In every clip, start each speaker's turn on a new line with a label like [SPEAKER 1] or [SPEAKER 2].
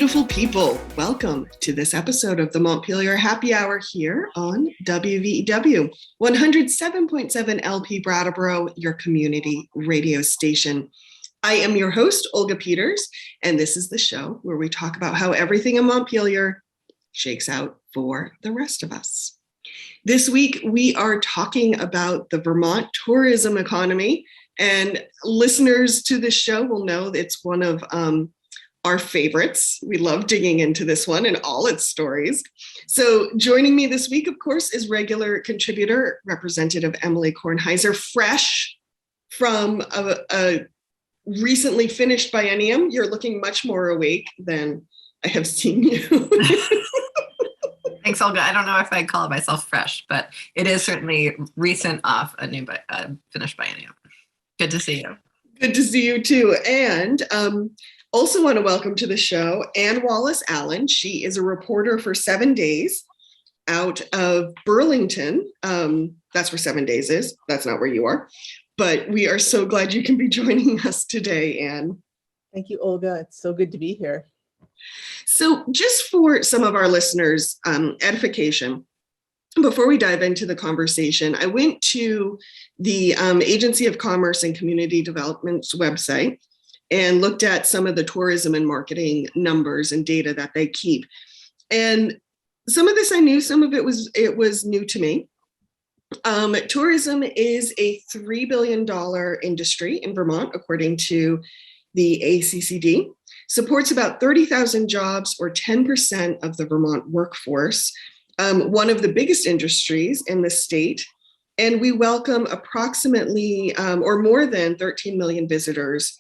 [SPEAKER 1] beautiful people. Welcome to this episode of the Montpelier Happy Hour here on WVEW 107.7 LP Brattleboro, your community radio station. I am your host, Olga Peters, and this is the show where we talk about how everything in Montpelier shakes out for the rest of us. This week, we are talking about the Vermont tourism economy, and listeners to this show will know that it's one of our favorites. We love digging into this one and all its stories. So joining me this week, of course, is regular contributor, Representative Emily Kornheiser, fresh from a recently finished biennium. You're looking much more awake than I have seen you.
[SPEAKER 2] Thanks, Olga. I don't know if I'd call myself fresh, but it is certainly recent off a new finished biennium. Good to see you.
[SPEAKER 1] Good to see you too. And also want to welcome to the show Ann Wallace Allen. She is a reporter for 7Days out of Burlington. That's where 7Days is. That's not where you are. But we are so glad you can be joining us today, Ann.
[SPEAKER 3] Thank you, Olga. It's so good to be here.
[SPEAKER 1] So just for some of our listeners' edification, before we dive into the conversation, I went to the Agency of Commerce and Community Development's website and looked at some of the tourism and marketing numbers and data that they keep. And some of this I knew, some of it was new to me. Tourism is a $3 billion industry in Vermont, according to the ACCD, supports about 30,000 jobs or 10% of the Vermont workforce, one of the biggest industries in the state. And we welcome approximately or more than 13 million visitors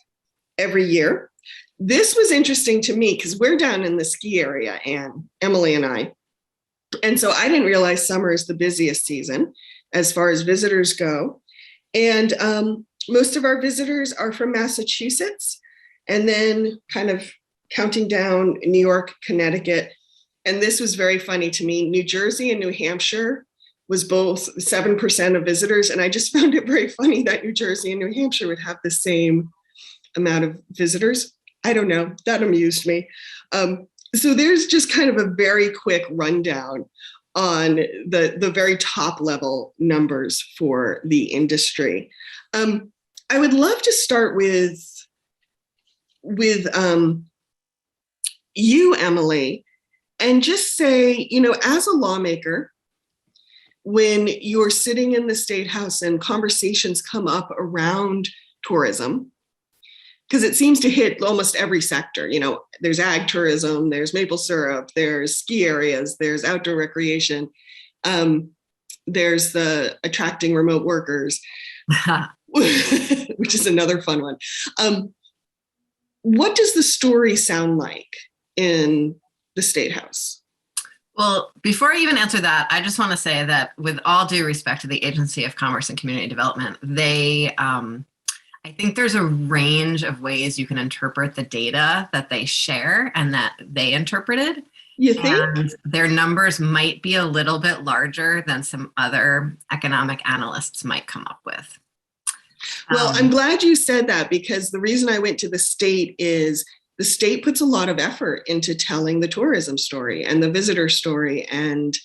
[SPEAKER 1] every year. This was interesting to me because we're down in the ski area, Ann, Emily and I. And so I didn't realize summer is the busiest season as far as visitors go. And most of our visitors are from Massachusetts, and then kind of counting down New York, Connecticut. And this was very funny to me. New Jersey and New Hampshire was both 7% of visitors. And I just found it very funny that New Jersey and New Hampshire would have the same amount of visitors. I don't know, that amused me. So there's just kind of a very quick rundown on the very top level numbers for the industry. I would love to start with you, Emily, and just say, you know, as a lawmaker, when you're sitting in the State House and conversations come up around tourism, because it seems to hit almost every sector. You know, there's ag tourism, there's maple syrup, there's ski areas, there's outdoor recreation, there's the attracting remote workers, which is another fun one. What does the story sound like in the State House?
[SPEAKER 2] Well, before I even answer that, I just want to say that with all due respect to the Agency of Commerce and Community Development, they I think there's a range of ways you can interpret the data that they share and that they interpreted.
[SPEAKER 1] You think?
[SPEAKER 2] And their numbers might be a little bit larger than some other economic analysts might come up with.
[SPEAKER 1] Well, I'm glad you said that, because the reason I went to the state is the state puts a lot of effort into telling the tourism story and the visitor story. And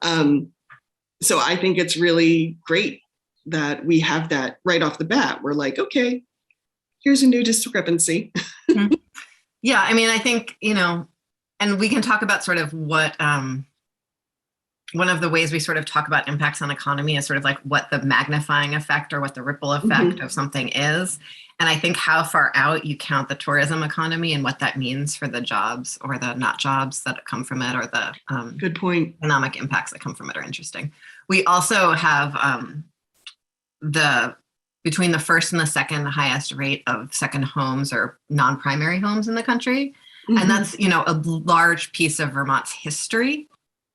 [SPEAKER 1] so I think it's really great that we have that right off the bat. We're like, okay, here's a new discrepancy.
[SPEAKER 2] Mm-hmm. Yeah, I mean, I think, you know, and we can talk about sort of what, one of the ways we sort of talk about impacts on economy is sort of like what the magnifying effect or what the ripple effect of something is. And I think how far out you count the tourism economy and what that means for the jobs or the not jobs that come from it, or the
[SPEAKER 1] good point
[SPEAKER 2] economic impacts that come from it are interesting. We also have between the first and the second highest rate of second homes or non-primary homes in the country. And that's, you know, a large piece of Vermont's history.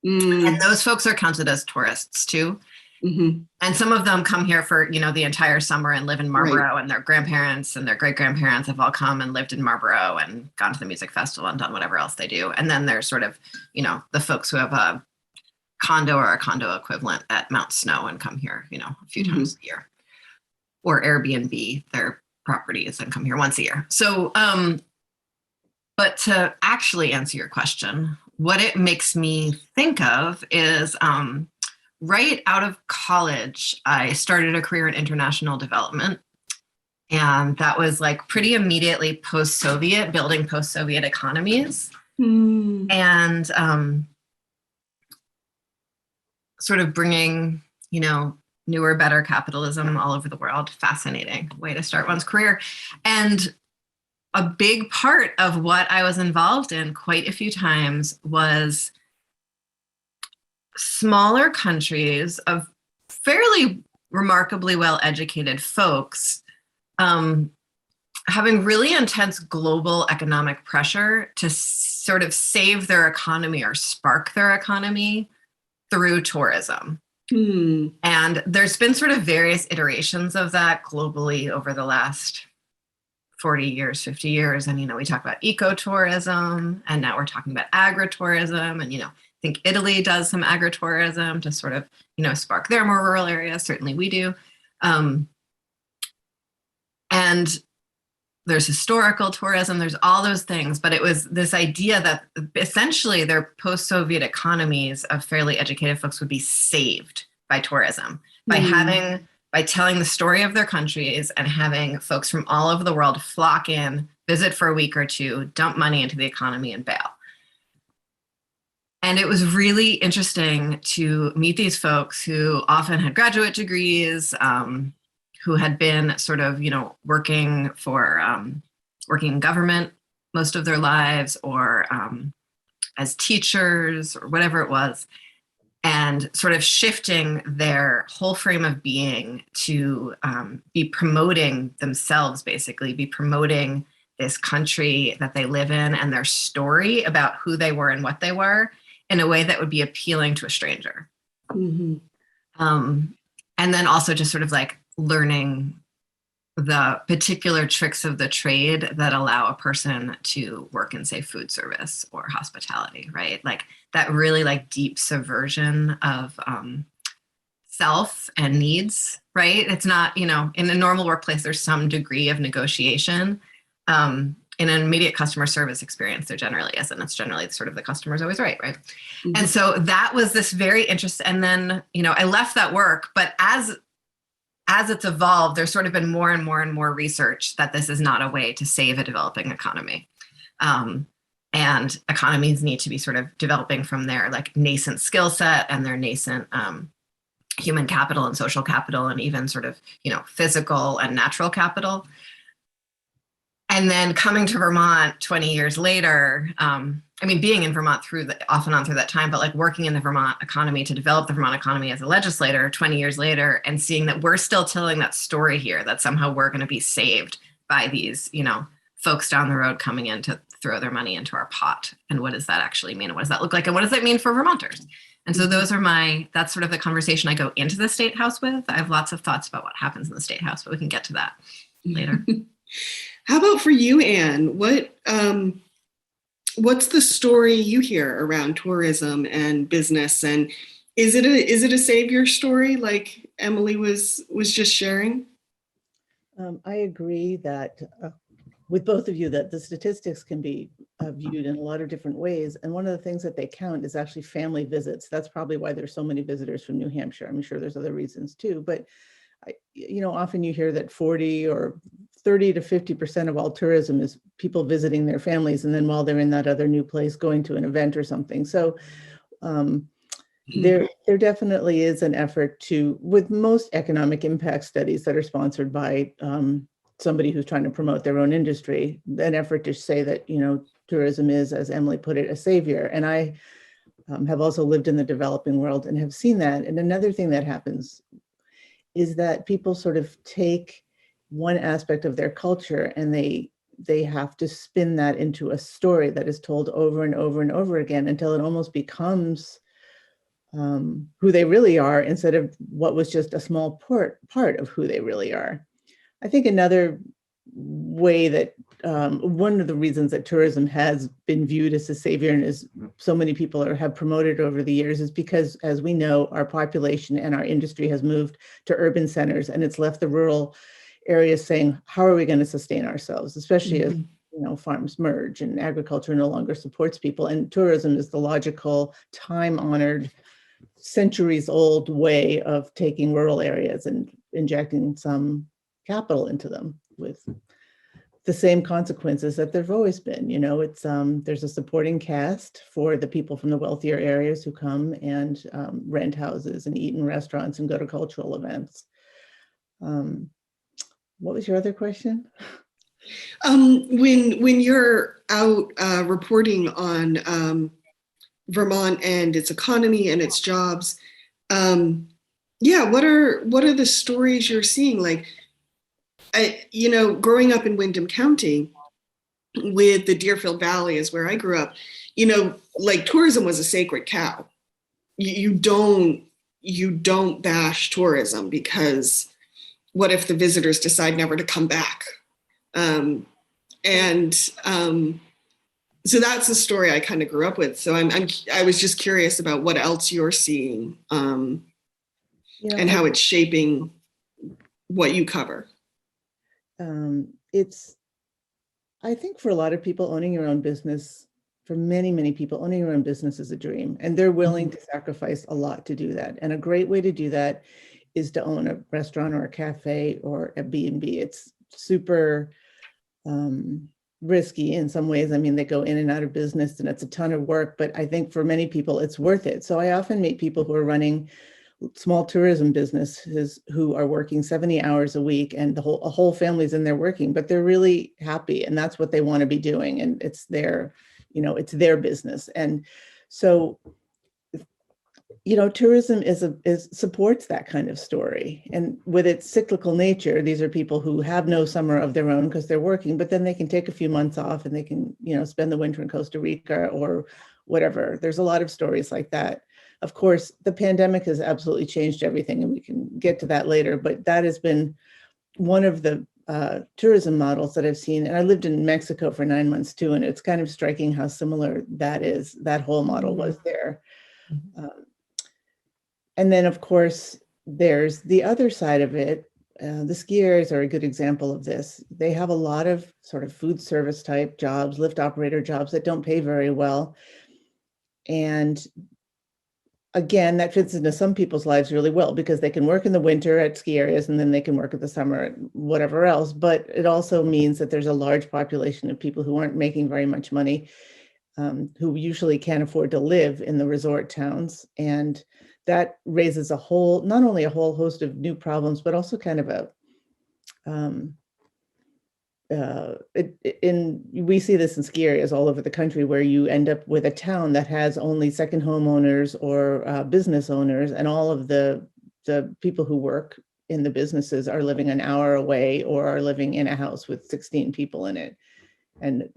[SPEAKER 2] And those folks are counted as tourists too. And some of them come here for, you know, the entire summer and live in Marlboro, and their grandparents and their great-grandparents have all come and lived in Marlboro and gone to the music festival and done whatever else they do. And then there's sort of, you know, the folks who have a condo or a condo equivalent at Mount Snow and come here, you know, a few times a year, or Airbnb their properties and come here once a year. So, But to actually answer your question, what it makes me think of is right out of college, I started a career in international development. And that was like pretty immediately post-Soviet, building post-Soviet economies. And sort of bringing, newer, better capitalism all over the world. Fascinating way to start one's career. And a big part of what I was involved in quite a few times was smaller countries of fairly remarkably well-educated folks having really intense global economic pressure to sort of save their economy or spark their economy through tourism. And there's been sort of various iterations of that globally over the last 40 years, 50 years. And, we talk about ecotourism, and now we're talking about agritourism. And, I think Italy does some agritourism to sort of, spark their more rural areas. Certainly we do. And there's historical tourism, there's all those things, but it was this idea that essentially their post-Soviet economies of fairly educated folks would be saved by tourism, by telling the story of their countries and having folks from all over the world flock in, visit for a week or two, dump money into the economy and bail. And it was really interesting to meet these folks who often had graduate degrees, who had been sort of, working in government most of their lives, or as teachers or whatever it was, and sort of shifting their whole frame of being to be promoting themselves, basically, be promoting this country that they live in and their story about who they were and what they were in a way that would be appealing to a stranger. And then also just sort of like learning the particular tricks of the trade that allow a person to work in, say, food service or hospitality, right? Like that really like deep subversion of self and needs, right? It's not, in a normal workplace, there's some degree of negotiation. In an immediate customer service experience, there generally isn't. It's generally sort of the customer's always right? And so that was this very interesting, and then, I left that work, but as it's evolved, there's sort of been more and more and more research that this is not a way to save a developing economy. And economies need to be sort of developing from their like nascent skill set and their nascent human capital and social capital, and even sort of, physical and natural capital. And then coming to Vermont 20 years later, being in Vermont off and on through that time, but like working in the Vermont economy to develop the Vermont economy as a legislator 20 years later, and seeing that we're still telling that story here, that somehow we're going to be saved by these, folks down the road coming in to throw their money into our pot. And what does that actually mean? And what does that look like? And what does that mean for Vermonters? And so that's sort of the conversation I go into the State House with. I have lots of thoughts about what happens in the State House, but we can get to that later.
[SPEAKER 1] How about for you, Anne? What's the story you hear around tourism and business? And is it a savior story like Emily was just sharing?
[SPEAKER 3] I agree that with both of you that the statistics can be viewed in a lot of different ways. And one of the things that they count is actually family visits. That's probably why there's so many visitors from New Hampshire. I'm sure there's other reasons too, but often you hear that 40 or 30 to 50% of all tourism is people visiting their families, and then while they're in that other new place, going to an event or something. So there definitely is an effort with most economic impact studies that are sponsored by somebody who's trying to promote their own industry, an effort to say that, tourism is, as Emily put it, a savior. And I have also lived in the developing world and have seen that. And another thing that happens is that people sort of take one aspect of their culture and they have to spin that into a story that is told over and over and over again until it almost becomes who they really are, instead of what was just a small part of who they really are. I think another way that one of the reasons that tourism has been viewed as a savior and as so many people have promoted over the years is because, as we know, our population and our industry has moved to urban centers, and it's left the rural areas saying, how are we going to sustain ourselves, especially as farms merge and agriculture no longer supports people. And tourism is the logical, time-honored, centuries-old way of taking rural areas and injecting some capital into them with the same consequences that there've always been. It's there's a supporting cast for the people from the wealthier areas who come and rent houses and eat in restaurants and go to cultural events. What was your other question?
[SPEAKER 1] When you're out reporting on Vermont and its economy and its jobs, what are the stories you're seeing? Like, growing up in Windham County with the Deerfield Valley is where I grew up, like tourism was a sacred cow. You don't bash tourism, because what if the visitors decide never to come back? So that's the story I kind of grew up with. So I was just curious about what else you're seeing, and how it's shaping what you cover.
[SPEAKER 3] I think for a lot of people, owning your own business, for many, many people, owning your own business is a dream, and they're willing to sacrifice a lot to do that. And a great way to do that is to own a restaurant or a cafe or a B&B. It's super risky in some ways. I mean, they go in and out of business and it's a ton of work, but I think for many people it's worth it. So I often meet people who are running small tourism businesses who are working 70 hours a week, and a whole family's in there working, but they're really happy and that's what they want to be doing. And it's their business. And so, tourism supports that kind of story. And with its cyclical nature, these are people who have no summer of their own because they're working, but then they can take a few months off and they can, spend the winter in Costa Rica or whatever. There's a lot of stories like that. Of course, the pandemic has absolutely changed everything, and we can get to that later, but that has been one of the tourism models that I've seen. And I lived in Mexico for 9 months too, and it's kind of striking how similar that whole model was there. And then, of course, there's the other side of it. The ski areas are a good example of this. They have a lot of sort of food service type jobs, lift operator jobs that don't pay very well. And again, that fits into some people's lives really well, because they can work in the winter at ski areas and then they can work at the summer at whatever else. But it also means that there's a large population of people who aren't making very much money, who usually can't afford to live in the resort towns. And that raises not only a whole host of new problems, but also kind of we see this in ski areas all over the country, where you end up with a town that has only second homeowners or business owners, and all of the people who work in the businesses are living an hour away or are living in a house with 16 people in it. And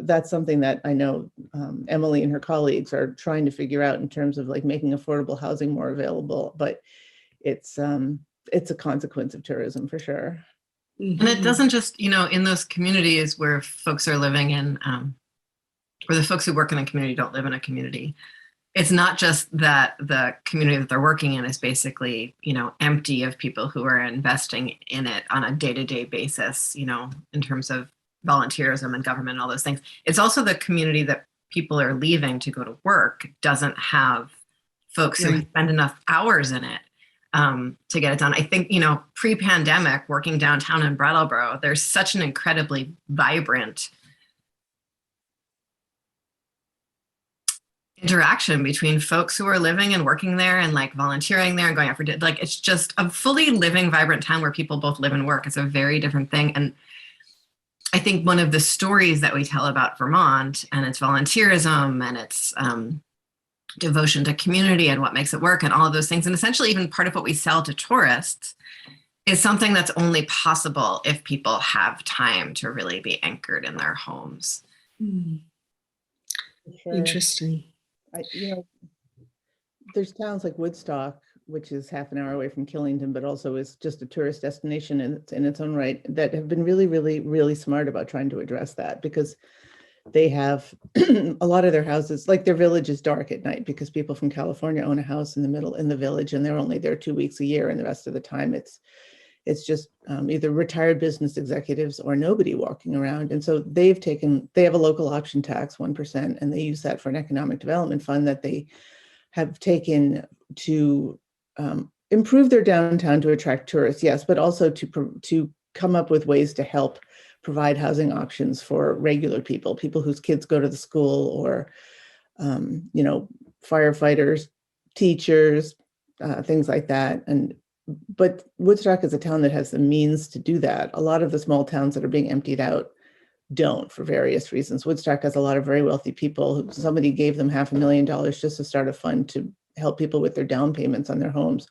[SPEAKER 3] that's something that I know Emily and her colleagues are trying to figure out in terms of like making affordable housing more available. But it's a consequence of tourism for sure.
[SPEAKER 2] And it doesn't just, in those communities where folks are living in, or the folks who work in a community don't live in a community. It's not just that the community that they're working in is basically, empty of people who are investing in it on a day-to-day basis, in terms of volunteerism and government and all those things. It's also the community that people are leaving to go to work doesn't have folks who spend enough hours in it to get it done. I think, pre-pandemic, working downtown in Brattleboro, there's such an incredibly vibrant interaction between folks who are living and working there and like volunteering there and going out for like, it's just a fully living, vibrant town where people both live and work. It's a very different thing. And I think one of the stories that we tell about Vermont and its volunteerism and its devotion to community and what makes it work and all of those things, and essentially even part of what we sell to tourists, is something that's only possible if people have time to really be anchored in their homes.
[SPEAKER 3] Sure.
[SPEAKER 1] Interesting.
[SPEAKER 3] There's towns like Woodstock, which is half an hour away from Killington, but also is just a tourist destination in its own right, that have been really, really, really smart about trying to address that, because they have a lot of their houses, like their village is dark at night because people from California own a house in the village, and they're only there 2 weeks a year, and the rest of the time it's It's just either retired business executives or nobody walking around. And so they have a local option tax, 1%, and they use that for an economic development fund that they have taken to improve their downtown to attract tourists, yes, but also to come up with ways to help provide housing options for regular people whose kids go to the school, or, firefighters, teachers, things like that. But Woodstock is a town that has the means to do that. A lot of the small towns that are being emptied out don't, for various reasons. Woodstock has a lot of very wealthy people. Somebody gave them $500,000 just to start a fund to help people with their down payments on their homes,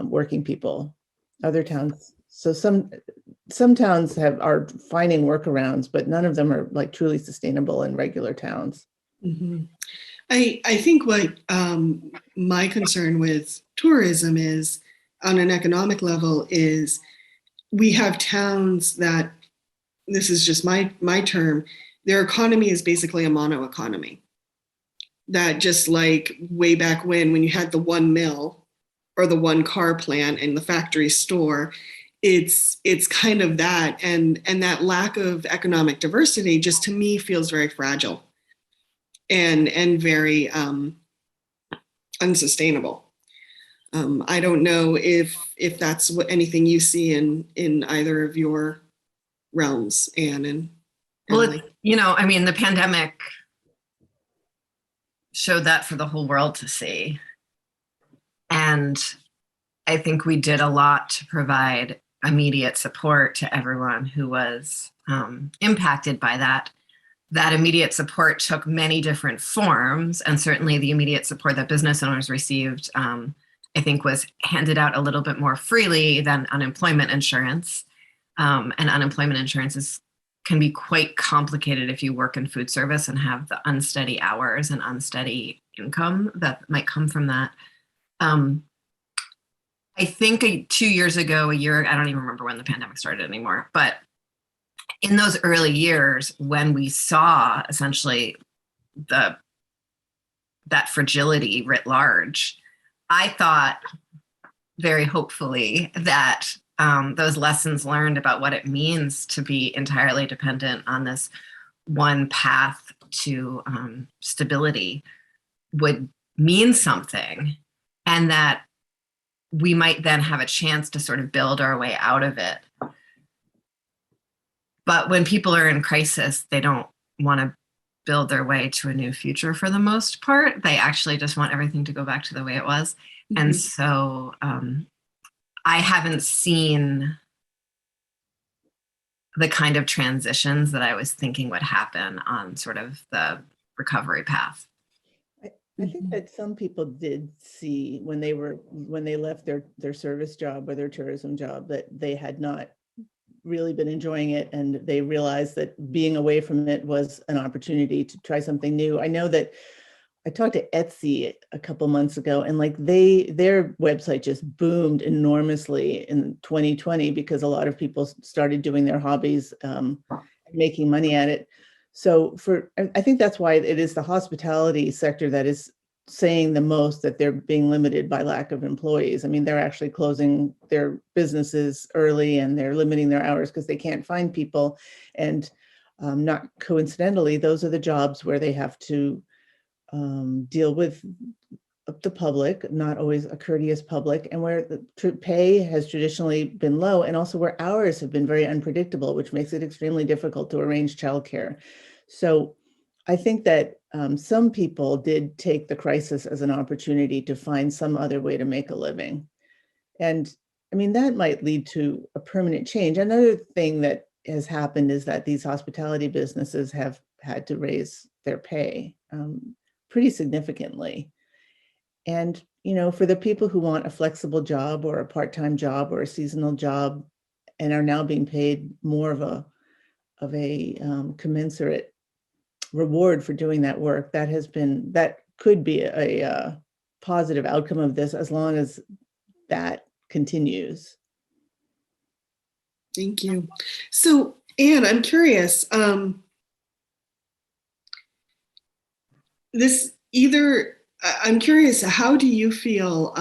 [SPEAKER 3] working people. Other towns, so some towns are finding workarounds, but none of them are like truly sustainable in regular towns.
[SPEAKER 1] Mm-hmm. I think what my concern with tourism is, on an economic level, is we have towns that, this is just my term, their economy is basically a mono economy. That just like way back when you had the one mill or the one car plant and the factory store, it's kind of that, and that lack of economic diversity just, to me, feels very fragile and very unsustainable. I don't know if that's anything you see in either of your realms, Anne and Emily.
[SPEAKER 2] Well, the pandemic showed that for the whole world to see. And I think we did a lot to provide immediate support to everyone who was impacted by that. That immediate support took many different forms, and certainly the immediate support that business owners received, I think, was handed out a little bit more freely than unemployment insurance. And unemployment insurance can be quite complicated if you work in food service and have the unsteady hours and unsteady income that might come from that. I think 2 years ago, I don't even remember when the pandemic started anymore, but in those early years when we saw essentially that fragility writ large, I thought very hopefully that those lessons learned about what it means to be entirely dependent on this one path to stability would mean something, and that we might then have a chance to sort of build our way out of it. But when people are in crisis, they don't want to build their way to a new future for the most part. They actually just want everything to go back to the way it was. Mm-hmm. And so I haven't seen the kind of transitions that I was thinking would happen on sort of the recovery path.
[SPEAKER 3] I think that some people did see when they left their service job or their tourism job that they had not really been enjoying it, and they realized that being away from it was an opportunity to try something new. I know that I talked to Etsy a couple months ago, and like their website just boomed enormously in 2020 because a lot of people started doing their hobbies, making money at it. So I think that's why it is the hospitality sector that is saying the most that they're being limited by lack of employees. I mean, they're actually closing their businesses early and they're limiting their hours because they can't find people. And not coincidentally, those are the jobs where they have to deal with the public, not always a courteous public, and where the pay has traditionally been low, and also where hours have been very unpredictable, which makes it extremely difficult to arrange childcare. So I think that some people did take the crisis as an opportunity to find some other way to make a living. And I mean, that might lead to a permanent change. Another thing that has happened is that these hospitality businesses have had to raise their pay pretty significantly. And, for the people who want a flexible job or a part-time job or a seasonal job and are now being paid more of a commensurate reward for doing that work, that could be a positive outcome of this, as long as that continues.
[SPEAKER 1] Thank you. So, Anne, I'm curious, I'm curious, how do you feel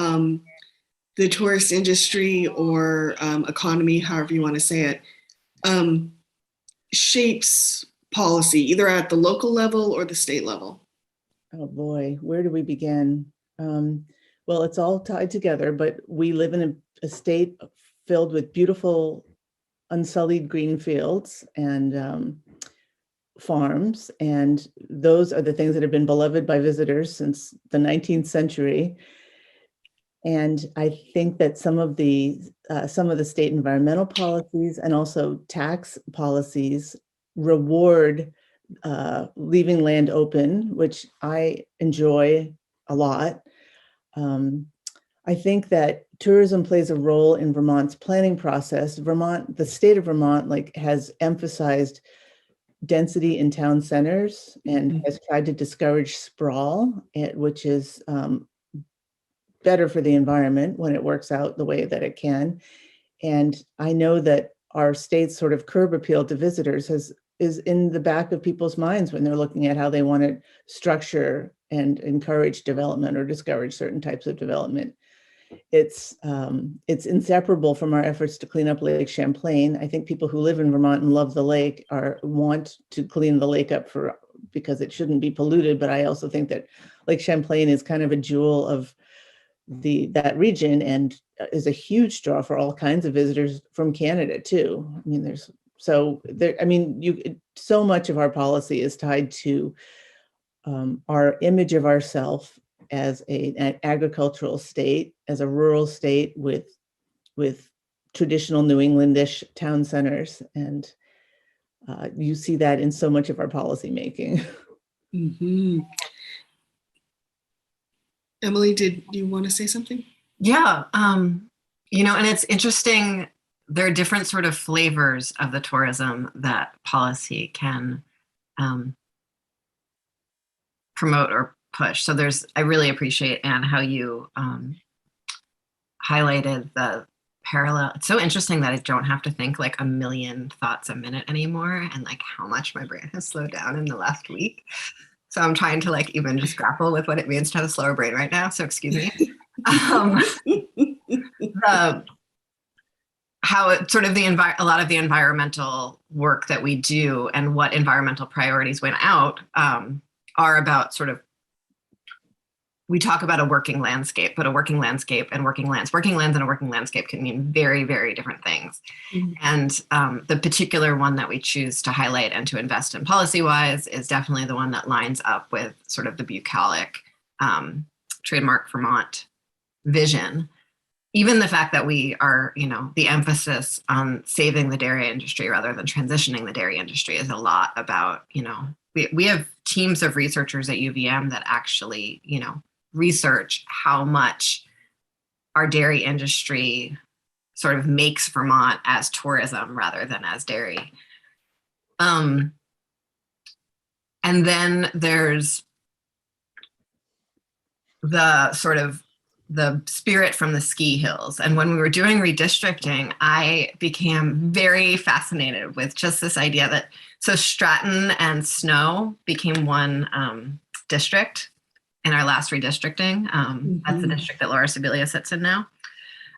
[SPEAKER 1] the tourist industry or economy, however you want to say it, shapes policy, either at the local level or the state level?
[SPEAKER 3] Oh boy, where do we begin? Well, it's all tied together, but we live in a state filled with beautiful, unsullied green fields and farms, and those are the things that have been beloved by visitors since the 19th century. And I think that some of the state environmental policies and also tax policies reward leaving land open, which I enjoy a lot. I think that tourism plays a role in Vermont's planning process. The state of Vermont, has emphasized density in town centers and has tried to discourage sprawl, which is better for the environment when it works out the way that it can. And I know that our state's sort of curb appeal to visitors is in the back of people's minds when they're looking at how they want to structure and encourage development or discourage certain types of development. It's inseparable from our efforts to clean up Lake Champlain. I think people who live in Vermont and love the lake want to clean the lake up because it shouldn't be polluted. But I also think that Lake Champlain is kind of a jewel of that region and is a huge draw for all kinds of visitors from Canada too. I mean, so much of our policy is tied to our image of ourselves as an agricultural state, as a rural state with traditional New Englandish town centers, and you see that in so much of our policy making.
[SPEAKER 1] Mm-hmm. Emily, did you want to say something?
[SPEAKER 2] Yeah, and it's interesting. There are different sort of flavors of the tourism that policy can promote or push. So I really appreciate, Anne, how you highlighted the parallel. It's so interesting that I don't have to think like a million thoughts a minute anymore, and like how much my brain has slowed down in the last week. So I'm trying to like even just grapple with what it means to have a slower brain right now. So excuse me. How it sort of a lot of the environmental work that we do and what environmental priorities went out are about sort of, we talk about a working landscape, but a working landscape and working lands and a working landscape can mean very, very different things. Mm-hmm. And the particular one that we choose to highlight and to invest in policy-wise is definitely the one that lines up with sort of the bucolic trademark Vermont vision. Even the fact that we are, the emphasis on saving the dairy industry rather than transitioning the dairy industry is a lot about, we have teams of researchers at UVM that actually, research how much our dairy industry sort of makes Vermont as tourism rather than as dairy. And then there's the sort of the spirit from the ski hills. And when we were doing redistricting, I became very fascinated with just this idea that, so Stratton and Snow became one district in our last redistricting. That's the district that Laura Sibilia sits in now.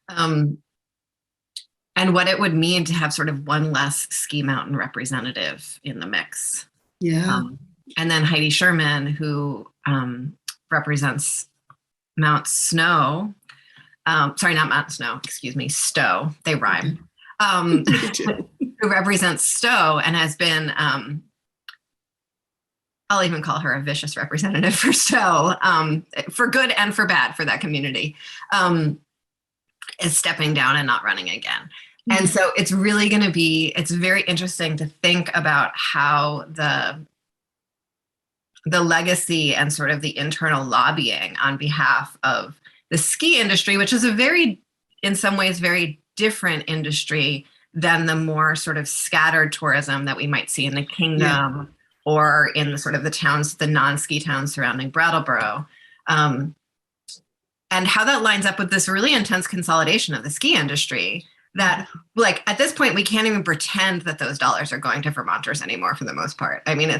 [SPEAKER 2] And what it would mean to have sort of one less ski mountain representative in the mix.
[SPEAKER 1] Yeah.
[SPEAKER 2] And then Heidi Sherman, who represents Mount Snow, sorry, not Mount Snow, excuse me, Stowe, they rhyme, who represents Stowe and has been, I'll even call her a vicious representative for Stowe, for good and for bad for that community, is stepping down and not running again. Mm-hmm. And so it's really going to be, it's very interesting to think about how the legacy and sort of the internal lobbying on behalf of the ski industry, which is in some ways, very different industry than the more sort of scattered tourism that we might see in the Kingdom or in the sort of the towns, the non-ski towns surrounding Brattleboro. And how that lines up with this really intense consolidation of the ski industry that, like, at this point, we can't even pretend that those dollars are going to Vermonters anymore for the most part. I mean,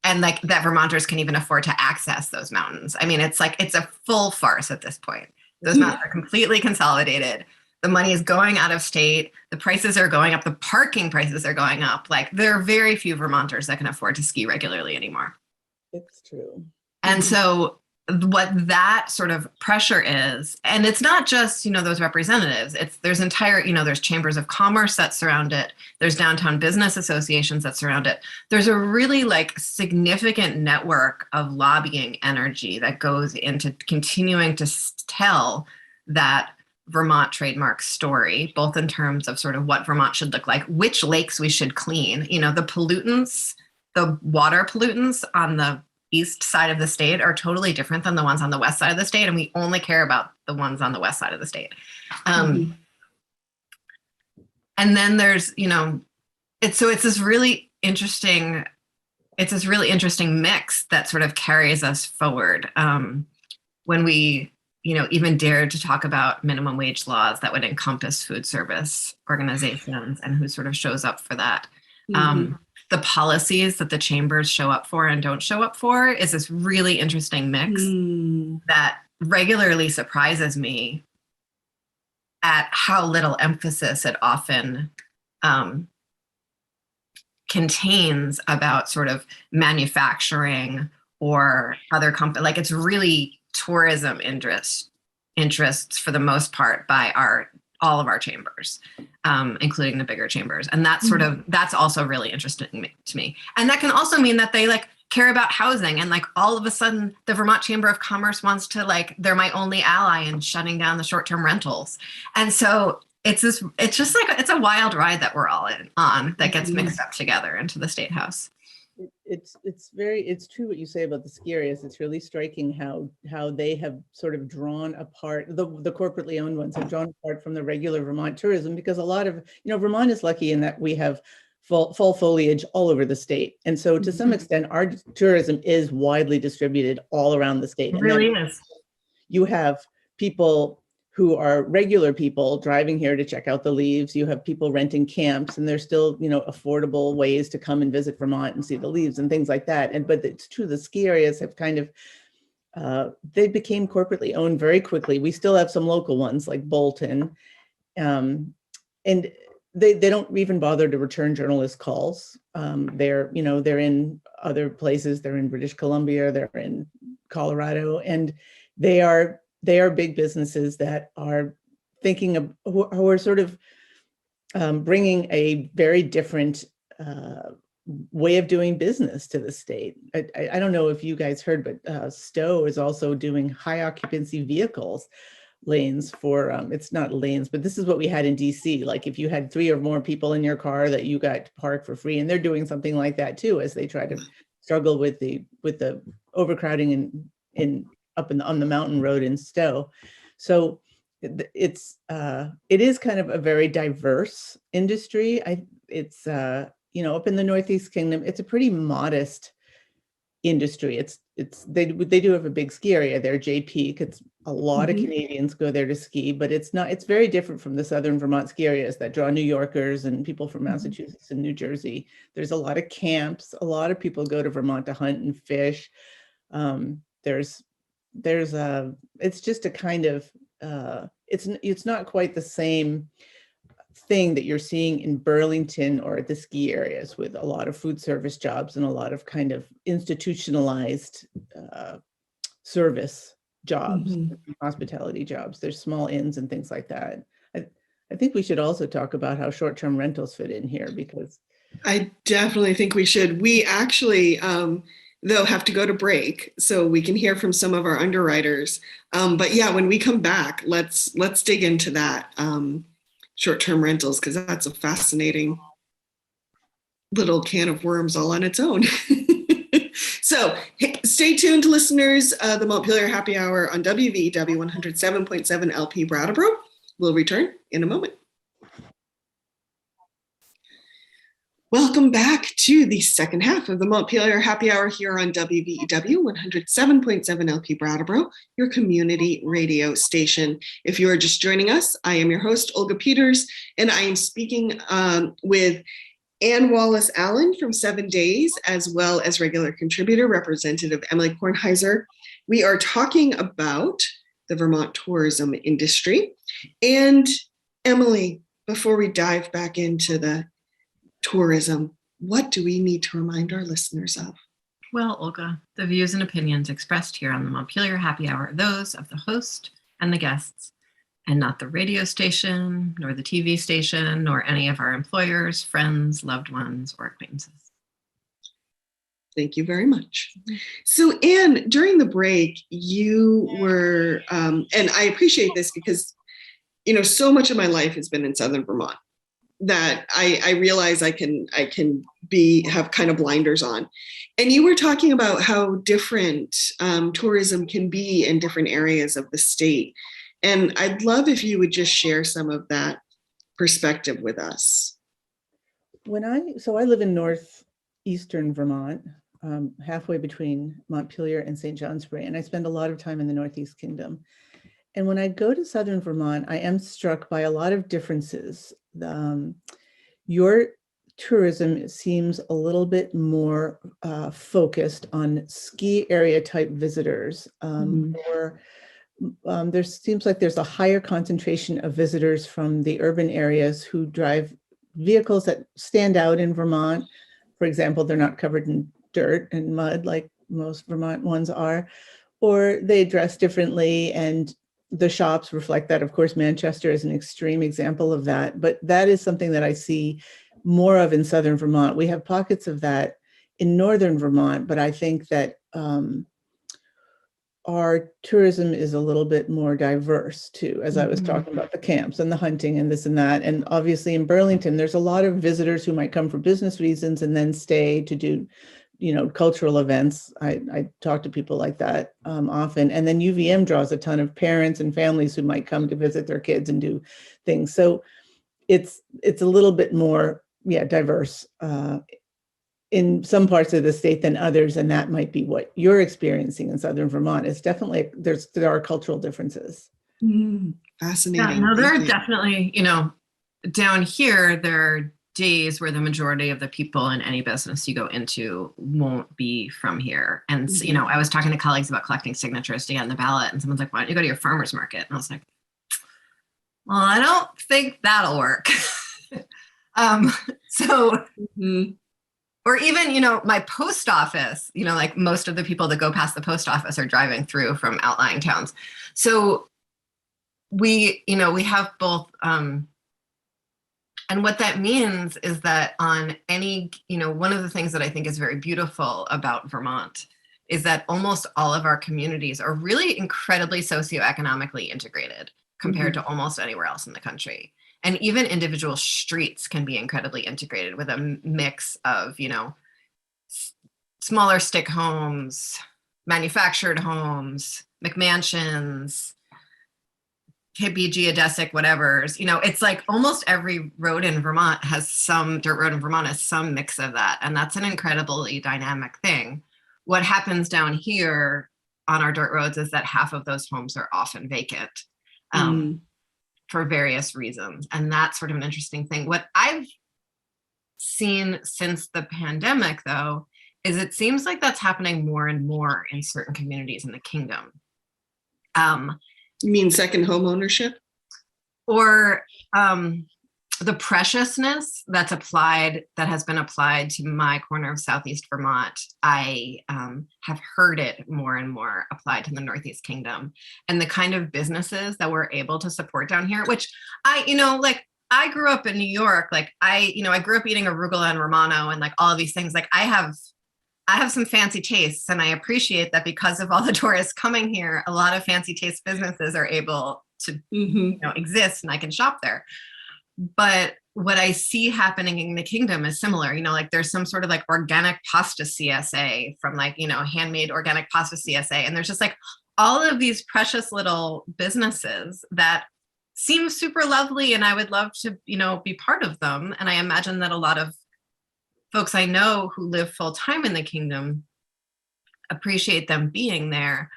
[SPEAKER 2] and like that Vermonters can even afford to access those mountains. I mean, it's like, it's a full farce at this point. Those maps are completely consolidated. The money is going out of state. The prices are going up. The parking prices are going up. Like, there are very few Vermonters that can afford to ski regularly anymore.
[SPEAKER 3] It's true.
[SPEAKER 2] And so what that sort of pressure is, and it's not just, those representatives, there's entire, there's chambers of commerce that surround it. There's downtown business associations that surround it. There's a really significant network of lobbying energy that goes into continuing to tell that Vermont trademark story, both in terms of sort of what Vermont should look like, which lakes we should clean, the pollutants, the water pollutants on the east side of the state are totally different than the ones on the west side of the state. And we only care about the ones on the west side of the state. And then there's, it's this really interesting mix that sort of carries us forward. When we, even dared to talk about minimum wage laws that would encompass food service organizations and who sort of shows up for that. The policies that the chambers show up for and don't show up for is this really interesting mix that regularly surprises me at how little emphasis it often contains about sort of manufacturing or other companies. Like, it's really tourism interests for the most part by all of our chambers, including the bigger chambers. And that's that's also really interesting to me. And that can also mean that they care about housing, and all of a sudden the Vermont Chamber of Commerce wants to they're my only ally in shutting down the short-term rentals. And so it's a wild ride that we're all on that gets mixed up together into the State House.
[SPEAKER 3] It's true what you say about the ski areas. It's really striking how they have sort of drawn apart, the corporately owned ones have drawn apart from the regular Vermont tourism, because a lot of, Vermont is lucky in that we have fall foliage all over the state. And so to some extent, our tourism is widely distributed all around the state.
[SPEAKER 2] It really is.
[SPEAKER 3] You have people who are regular people driving here to check out the leaves. You have people renting camps, and there's still, affordable ways to come and visit Vermont and see the leaves and things like that. But it's true, the ski areas have kind of, they became corporately owned very quickly. We still have some local ones like Bolton, and they don't even bother to return journalist calls. They're in other places. They're in British Columbia, they're in Colorado, and they are big businesses that are thinking of, who are sort of bringing a very different way of doing business to the state. I don't know if you guys heard, but Stowe is also doing high occupancy vehicles lanes for, it's not lanes, but this is what we had in DC. Like, if you had 3 or more people in your car that you got to park for free, and they're doing something like that too, as they try to struggle with the overcrowding on the mountain road in Stowe. So it is kind of a very diverse industry. It's up in the Northeast Kingdom, it's a pretty modest industry. They do have a big ski area there, Jay Peak. It's a lot of Canadians go there to ski, but it's very different from the Southern Vermont ski areas that draw New Yorkers and people from Massachusetts and New Jersey. There's a lot of camps. A lot of people go to Vermont to hunt and fish. It's just a kind of, it's not quite the same thing that you're seeing in Burlington or at the ski areas, with a lot of food service jobs and a lot of kind of institutionalized service jobs, hospitality jobs. There's small inns and things like that. I think we should also talk about how short-term rentals fit in here, because
[SPEAKER 1] I definitely think we should. We actually, though, have to go to break so we can hear from some of our underwriters. But yeah, when we come back, let's dig into that short-term rentals, because that's a fascinating little can of worms all on its own. So stay tuned, listeners. The Montpelier Happy Hour on WVEW 107.7 LP Brattleboro. We'll return in a moment. Welcome back to the second half of the Montpelier Happy Hour here on WVEW 107.7 LP Brattleboro, your community radio station. If you are just joining us, I am your host, Olga Peters, and I am speaking with Ann Wallace Allen from 7Days, as well as regular contributor, Representative Emily Kornheiser. We are talking about the Vermont tourism industry. And Emily, before we dive back into the tourism, what do we need to remind our listeners of?
[SPEAKER 2] Well, Olga, the views and opinions expressed here on the Montpelier Happy Hour are those of the host and the guests, and not the radio station, nor the TV station, nor any of our employers, friends, loved ones, or acquaintances.
[SPEAKER 1] Thank you very much. So, Anne, during the break, you were, and I appreciate this because, so much of my life has been in Southern Vermont that I realize I can have kind of blinders on. And you were talking about how different tourism can be in different areas of the state. And I'd love if you would just share some of that perspective with us.
[SPEAKER 3] So I live in northeastern Vermont, halfway between Montpelier and St. Johnsbury, and I spend a lot of time in the Northeast Kingdom. And when I go to Southern Vermont, I am struck by a lot of differences. Your tourism seems a little bit more focused on ski area type visitors, or there seems like there's a higher concentration of visitors from the urban areas who drive vehicles that stand out in Vermont. For example, they're not covered in dirt and mud like most Vermont ones are, or they dress differently, and the shops reflect that. Of course, Manchester is an extreme example of that, but that is something that I see more of in Southern Vermont. We have pockets of that in Northern Vermont, but I think that our tourism is a little bit more diverse too, as I was talking about the camps and the hunting and this and that. And obviously in Burlington, there's a lot of visitors who might come for business reasons and then stay to do, cultural events. I talk to people like that often. And then UVM draws a ton of parents and families who might come to visit their kids and do things. So it's a little bit more, diverse in some parts of the state than others, and that might be what you're experiencing in Southern Vermont. It's definitely, there are cultural differences.
[SPEAKER 1] Fascinating.
[SPEAKER 2] Yeah, no, there are definitely, down here, there are days where the majority of the people in any business you go into won't be from here. And, I was talking to colleagues about collecting signatures to get on the ballot, and someone's like, why don't you go to your farmer's market? And I was like, well, I don't think that'll work. Or even, my post office, like most of the people that go past the post office are driving through from outlying towns. So we have both, and what that means is that on any, one of the things that I think is very beautiful about Vermont is that almost all of our communities are really incredibly socioeconomically integrated compared to almost anywhere else in the country. And even individual streets can be incredibly integrated with a mix of, smaller stick homes, manufactured homes, McMansions, hippie geodesic whatevers. It's like almost every road in Vermont has some, dirt road in Vermont has some mix of that. And that's an incredibly dynamic thing. What happens down here on our dirt roads is that half of those homes are often vacant. For various reasons. And that's sort of an interesting thing. What I've seen since the pandemic, though, is it seems like that's happening more and more in certain communities in the kingdom.
[SPEAKER 1] You mean second home ownership?
[SPEAKER 2] Or the preciousness that has been applied to my corner of Southeast Vermont. I have heard it more and more applied to the Northeast Kingdom, and the kind of businesses that we're able to support down here, which I grew up in New York. I grew up eating arugula and Romano and all of these things. I have some fancy tastes, and I appreciate that because of all the tourists coming here, a lot of fancy taste businesses are able to exist, and I can shop there. But what I see happening in the kingdom is similar, there's some sort of organic pasta CSA from handmade organic pasta CSA. And there's just all of these precious little businesses that seem super lovely. And I would love to, be part of them. And I imagine that a lot of folks I know who live full time in the kingdom appreciate them being there,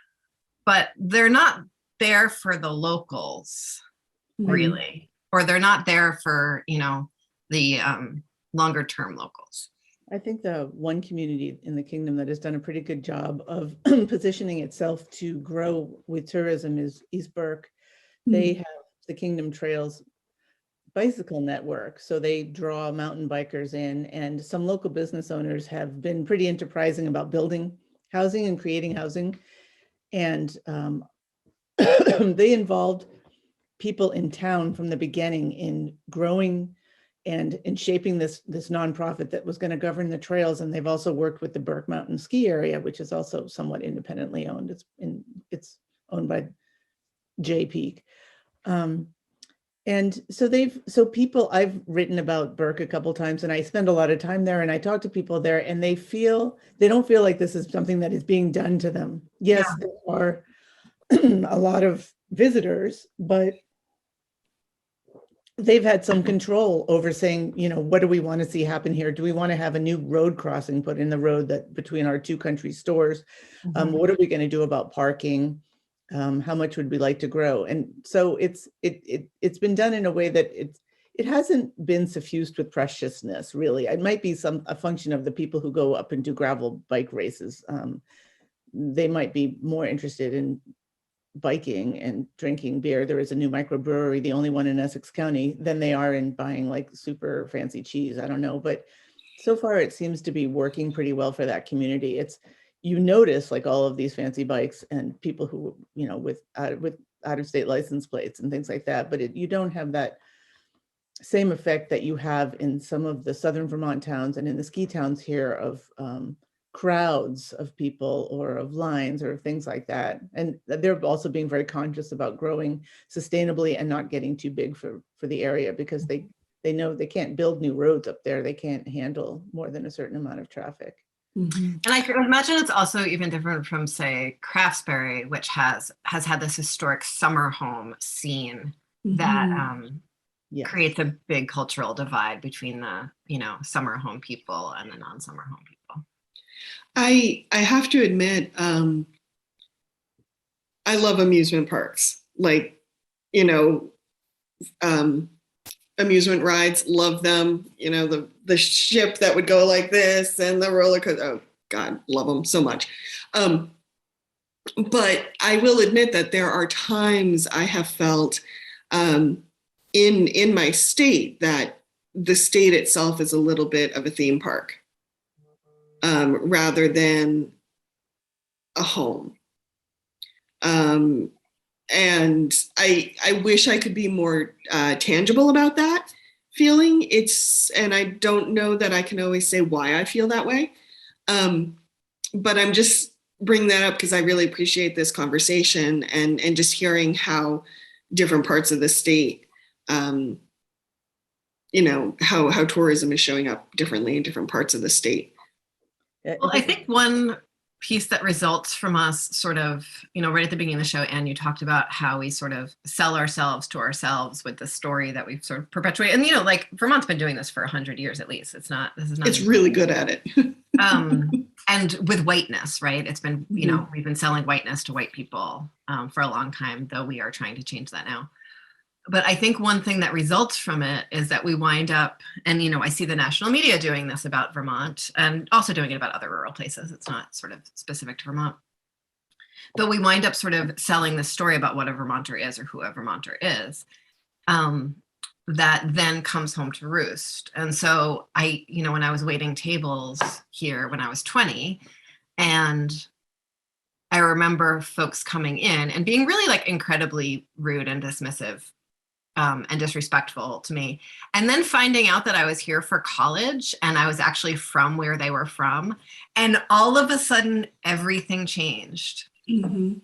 [SPEAKER 2] but they're not there for the locals, really. Or they're not there for, the longer term locals.
[SPEAKER 3] I think the one community in the kingdom that has done a pretty good job of positioning itself to grow with tourism is East Burke. They have the Kingdom Trails bicycle network. So they draw mountain bikers in, and some local business owners have been pretty enterprising about building housing and creating housing. And they involved people in town from the beginning in growing and in shaping this nonprofit that was going to govern the trails. And they've also worked with the Burke Mountain Ski Area, which is also somewhat independently owned. It's owned by J Peak. And so people, I've written about Burke a couple of times, and I spend a lot of time there, and I talk to people there, and they don't feel like this is something that is being done to them. Yes, yeah. There are a lot of visitors, but they've had some control over saying, what do we want to see happen here? Do we want to have a new road crossing put in the road that between our two country stores? Mm-hmm. What are we going to do about parking? How much would we like to grow? And so it's been done in a way that it hasn't been suffused with preciousness, really. It might be a function of the people who go up and do gravel bike races. They might be more interested in biking and drinking beer. There is a new microbrewery, the only one in Essex County, than they are in buying like super fancy cheese. I don't know, but so far it seems to be working pretty well for that community. You notice like all of these fancy bikes and people who, with out of state license plates and things like that, but you don't have that same effect that you have in some of the southern Vermont towns and in the ski towns here of crowds of people or of lines or things like that. And they're also being very conscious about growing sustainably and not getting too big for the area, because they know they can't build new roads up there. They can't handle more than a certain amount of traffic.
[SPEAKER 2] Mm-hmm. And I could imagine it's also even different from, say, Craftsbury, which has had this historic summer home scene that yes. creates a big cultural divide between the, summer home people and the non-summer home people.
[SPEAKER 1] I have to admit, I love amusement parks. Like, amusement rides, love them. The ship that would go like this and the roller coaster. Oh God, love them so much. But I will admit that there are times I have felt in my state that the state itself is a little bit of a theme park. Rather than a home. And I wish I could be more tangible about that feeling. And I don't know that I can always say why I feel that way. But I'm just bringing that up because I really appreciate this conversation and just hearing how different parts of the state, how tourism is showing up differently in different parts of the state.
[SPEAKER 2] Well, I think one piece that results from us sort of, right at the beginning of the show, Anne, you talked about how we sort of sell ourselves to ourselves with the story that we've sort of perpetuated. And, like Vermont's been doing this for 100 years at least. It's
[SPEAKER 1] really good at it.
[SPEAKER 2] And with whiteness, right? It's been, we've been selling whiteness to white people for a long time, though we are trying to change that now. But I think one thing that results from it is that we wind up, and, I see the national media doing this about Vermont and also doing it about other rural places. It's not sort of specific to Vermont. But we wind up sort of selling the story about what a Vermonter is or who a Vermonter is, that then comes home to roost. And so when I was waiting tables here when I was 20, and I remember folks coming in and being really like incredibly rude and dismissive and disrespectful to me. And then finding out that I was here for college and I was actually from where they were from. And all of a sudden, everything changed. Mm-hmm.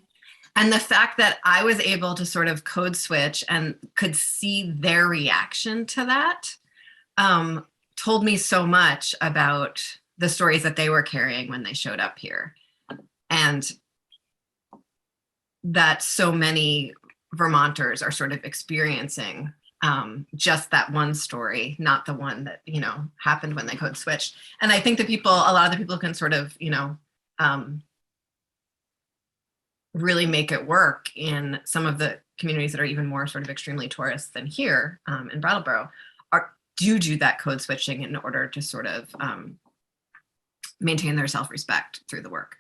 [SPEAKER 2] And the fact that I was able to sort of code switch and could see their reaction to that told me so much about the stories that they were carrying when they showed up here. And that so many Vermonters are sort of experiencing just that one story, not the one that, happened when they code switched. And I think a lot of the people can sort of, really make it work in some of the communities that are even more sort of extremely tourist than here in Brattleboro do that code switching in order to sort of maintain their self-respect through the work.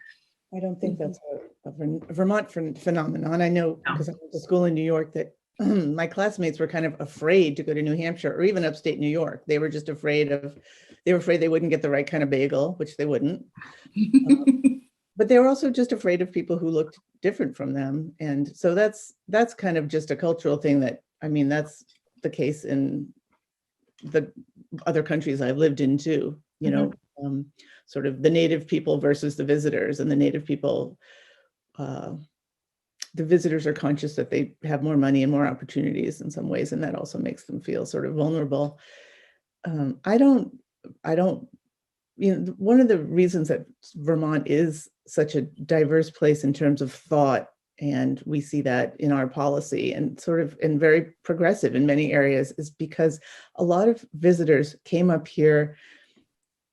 [SPEAKER 3] I don't think that's a Vermont phenomenon. I know because I went to school in New York that my classmates were kind of afraid to go to New Hampshire or even upstate New York. They were just afraid they wouldn't get the right kind of bagel, which they wouldn't. But they were also just afraid of people who looked different from them. And so that's kind of just a cultural thing that, I mean, that's the case in the other countries I've lived in too, you know, sort of the native people versus the visitors, and the native people, the visitors are conscious that they have more money and more opportunities in some ways, and that also makes them feel sort of vulnerable. I don't, you know, one of the reasons that Vermont is such a diverse place in terms of thought, and we see that in our policy and sort of and very progressive in many areas, is because a lot of visitors came up here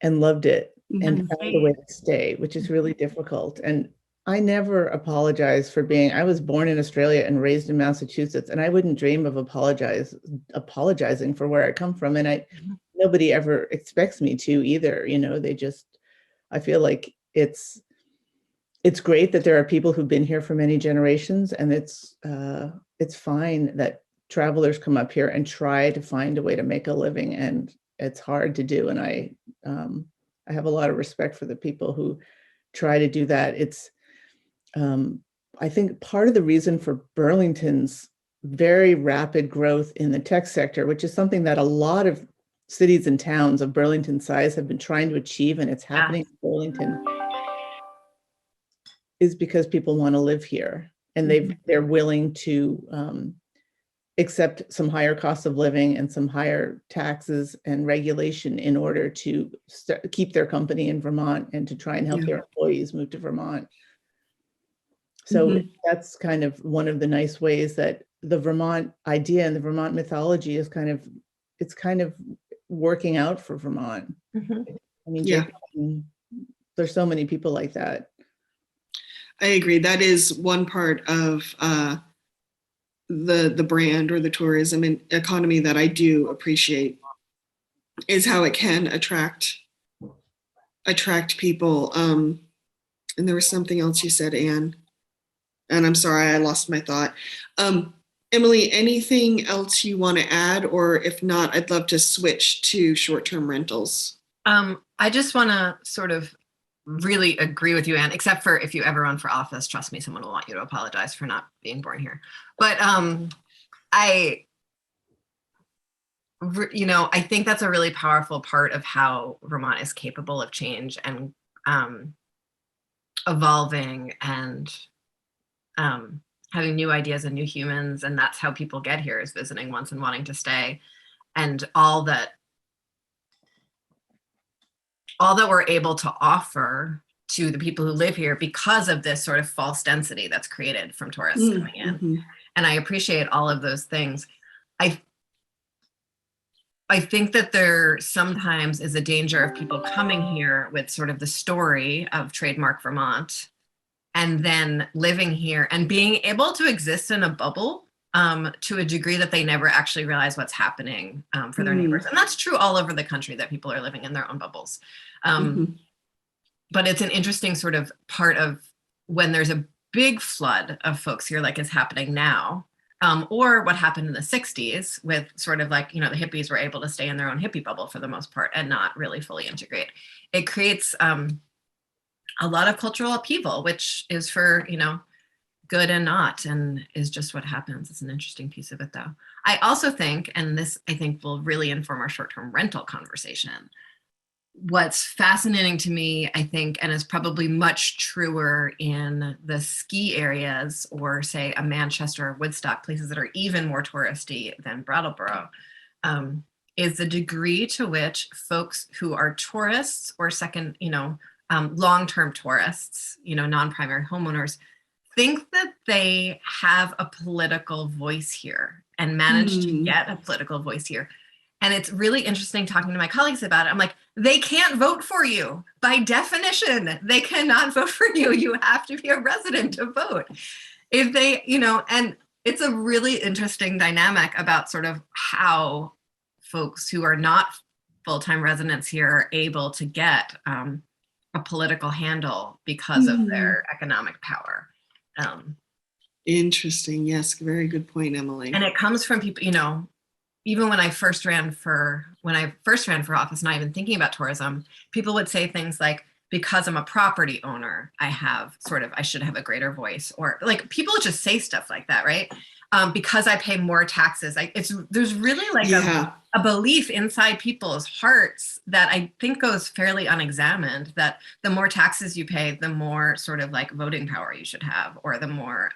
[SPEAKER 3] and loved it and found a way to stay, which is really difficult. And I never apologize for being, I was born in Australia and raised in Massachusetts, and I wouldn't dream of apologizing for where I come from. And nobody ever expects me to either, you know, I feel like it's great that there are people who've been here for many generations, and it's fine that travelers come up here and try to find a way to make a living, and it's hard to do. And I have a lot of respect for the people who try to do that. It's, I think part of the reason for Burlington's very rapid growth in the tech sector, which is something that a lot of cities and towns of Burlington size have been trying to achieve, and it's happening in Burlington, is because people want to live here, and they're willing to accept some higher cost of living and some higher taxes and regulation in order to keep their company in Vermont and to try and help their employees move to Vermont. So that's kind of one of the nice ways that the Vermont idea and the Vermont mythology is kind of working out for Vermont. I mean, there's so many people like that.
[SPEAKER 1] I agree. That is one part of the brand or the tourism and economy that I do appreciate, is how it can attract people. And there was something else you said, Anne, and I'm sorry, I lost my thought. Emily, anything else you want to add? Or if not, I'd love to switch to short-term rentals.
[SPEAKER 2] I just want to sort of really agree with you, Anne, except for if you ever run for office, trust me, someone will want you to apologize for not being born here. But I think that's a really powerful part of how Vermont is capable of change and evolving and having new ideas and new humans. And that's how people get here, is visiting once and wanting to stay. And all that we're able to offer to the people who live here because of this sort of false density that's created from tourists coming in. And I appreciate all of those things. I think that there sometimes is a danger of people coming here with sort of the story of Trademark Vermont and then living here and being able to exist in a bubble to a degree that they never actually realize what's happening for their neighbors. And that's true all over the country, that people are living in their own bubbles. But it's an interesting sort of part of when there's a big flood of folks here, like is happening now, or what happened in the 60s with sort of like, you know, the hippies were able to stay in their own hippie bubble for the most part and not really fully integrate. It creates a lot of cultural upheaval, which is for, you know, good and not, and is just what happens. It's an interesting piece of it, though. I also think, and this I think will really inform our short-term rental conversation, what's fascinating to me, I think, and is probably much truer in the ski areas or say a Manchester or Woodstock, places that are even more touristy than Brattleboro, is the degree to which folks who are tourists or second, you know, long-term tourists, you know, non-primary homeowners, think that they have a political voice here and manage to get a political voice here. And it's really interesting talking to my colleagues about it. I'm like, they can't vote for you. By definition, they cannot vote for you. You have to be a resident to vote. If they, you know, and it's a really interesting dynamic about sort of how folks who are not full-time residents here are able to get a political handle because of their economic power.
[SPEAKER 1] Interesting. Yes, very good point, Emily.
[SPEAKER 2] And it comes from people, you know, even when I first ran for office, not even thinking about tourism, people would say things like, because I'm a property owner, I should have a greater voice, or like people just say stuff like that, right? Because I pay more taxes. There's really like a belief inside people's hearts that I think goes fairly unexamined, that the more taxes you pay, the more sort of like voting power you should have, or the more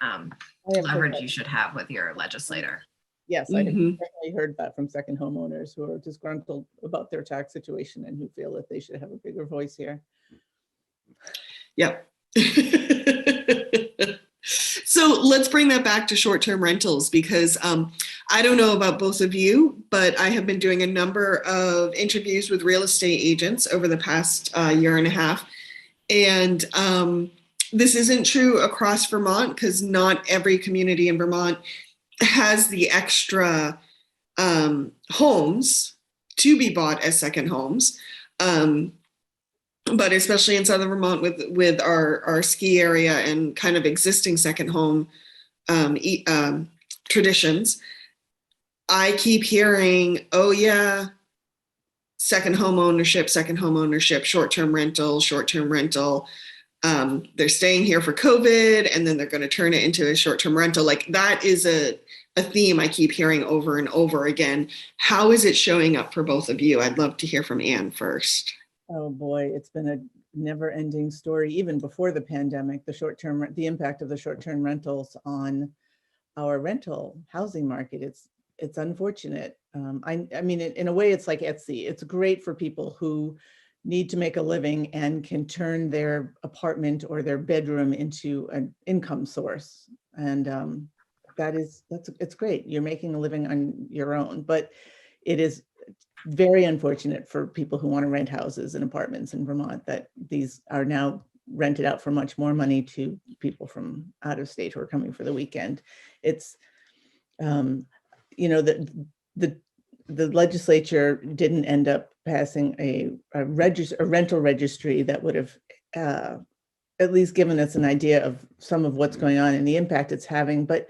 [SPEAKER 2] leverage you should have with your legislator.
[SPEAKER 3] Yes, I have definitely heard that from second homeowners who are disgruntled about their tax situation and who feel that they should have a bigger voice here.
[SPEAKER 1] Yep. So let's bring that back to short-term rentals, because I don't know about both of you, but I have been doing a number of interviews with real estate agents over the past year and a half. And this isn't true across Vermont, because not every community in Vermont has the extra homes to be bought as second homes. But especially in southern Vermont with our ski area and kind of existing second home traditions, I keep hearing, oh yeah, second home ownership, short-term rental. They're staying here for COVID, and then they're going to turn it into a short-term rental. Like, that is a theme I keep hearing over and over again. How is it showing up for both of you? I'd love to hear from Anne first.
[SPEAKER 3] Oh boy, it's been a never-ending story, even before the pandemic. The impact of the short-term rentals on our rental housing market. It's unfortunate. I mean, in a way, it's like Etsy. It's great for people who need to make a living and can turn their apartment or their bedroom into an income source, and it's great. You're making a living on your own, but it is very unfortunate for people who want to rent houses and apartments in Vermont that these are now rented out for much more money to people from out of state who are coming for the weekend. It's, you know, the legislature didn't end up passing a rental registry that would have at least given us an idea of some of what's going on and the impact it's having. But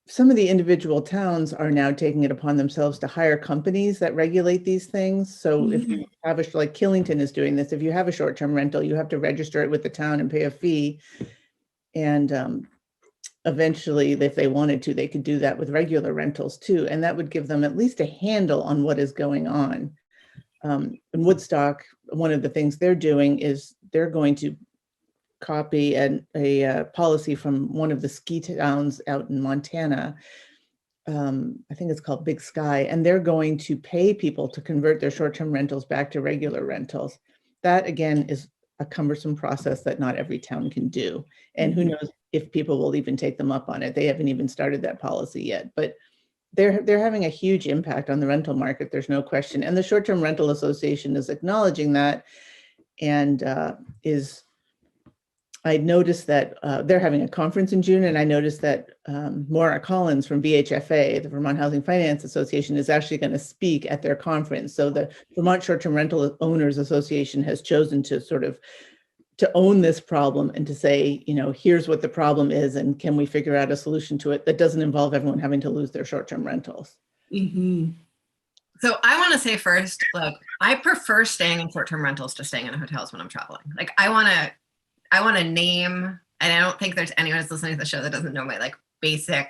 [SPEAKER 3] some of the individual towns are now taking it upon themselves to hire companies that regulate these things. So if you have like Killington is doing this, if you have a short-term rental, you have to register it with the town and pay a fee. And eventually, if they wanted to, they could do that with regular rentals too. And that would give them at least a handle on what is going on. In Woodstock, one of the things they're doing is they're going to copy a policy from one of the ski towns out in Montana. I think it's called Big Sky, and they're going to pay people to convert their short-term rentals back to regular rentals. That again is a cumbersome process that not every town can do. And who knows if people will even take them up on it. They haven't even started that policy yet, but they're having a huge impact on the rental market. There's no question. And the Short-Term Rental Association is acknowledging that, and I noticed that they're having a conference in June, and I noticed that Maura Collins from VHFA, the Vermont Housing Finance Association, is actually going to speak at their conference. So the Vermont Short-Term Rental Owners Association has chosen to sort of to own this problem and to say, you know, here's what the problem is, and can we figure out a solution to it that doesn't involve everyone having to lose their short-term rentals.
[SPEAKER 2] So I want to say first, look, I prefer staying in short-term rentals to staying in hotels when I'm traveling. Like, I want to name, and I don't think there's anyone who's listening to the show that doesn't know my like basic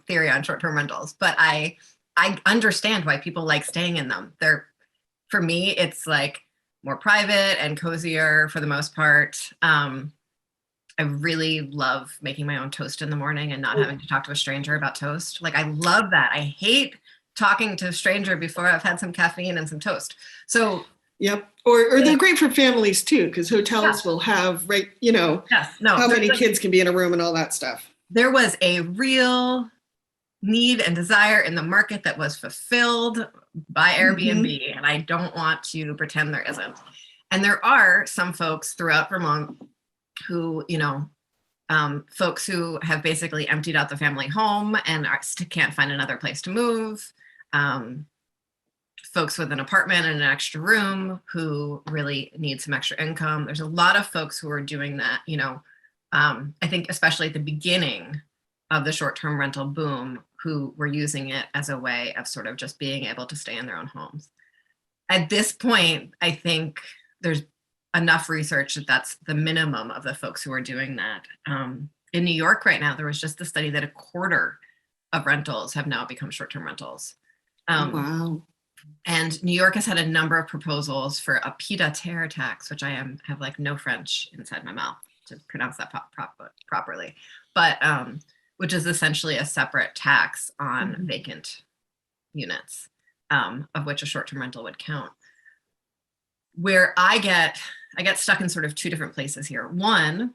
[SPEAKER 2] theory on short-term rentals, but I understand why people like staying in them. For me, it's like more private and cozier for the most part. I really love making my own toast in the morning and not having to talk to a stranger about toast. Like, I love that. I hate talking to a stranger before I've had some caffeine and some toast. So
[SPEAKER 1] yep. Or they're great for families too, because hotels will have, right, you know, how many kids can be in a room and all that stuff.
[SPEAKER 2] There was a real need and desire in the market that was fulfilled by Airbnb, and I don't want to pretend there isn't. And there are some folks throughout Vermont who, you know, folks who have basically emptied out the family home and can't find another place to move. folks with an apartment and an extra room who really need some extra income. There's a lot of folks who are doing that, I think especially at the beginning of the short-term rental boom, who were using it as a way of sort of just being able to stay in their own homes. At this point, I think there's enough research that that's the minimum of the folks who are doing that. In New York right now, there was just a study that a quarter of rentals have now become short-term rentals.
[SPEAKER 1] Wow.
[SPEAKER 2] And New York has had a number of proposals for a pied-à-terre tax, which I have like no French inside my mouth to pronounce that properly, but which is essentially a separate tax on vacant units, of which a short-term rental would count. Where I get stuck in sort of two different places here. One,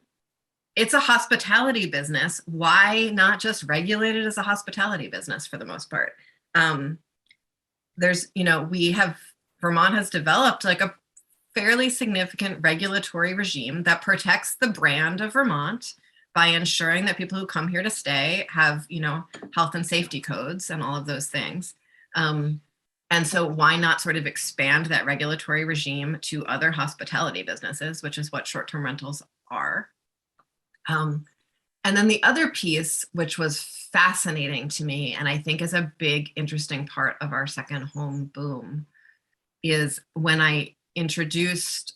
[SPEAKER 2] it's a hospitality business. Why not just regulate it as a hospitality business for the most part? Vermont has developed like a fairly significant regulatory regime that protects the brand of Vermont by ensuring that people who come here to stay have, health and safety codes and all of those things. And so why not sort of expand that regulatory regime to other hospitality businesses, which is what short-term rentals are. And then the other piece, which was fascinating to me, and I think is a big, interesting part of our second home boom, is when I introduced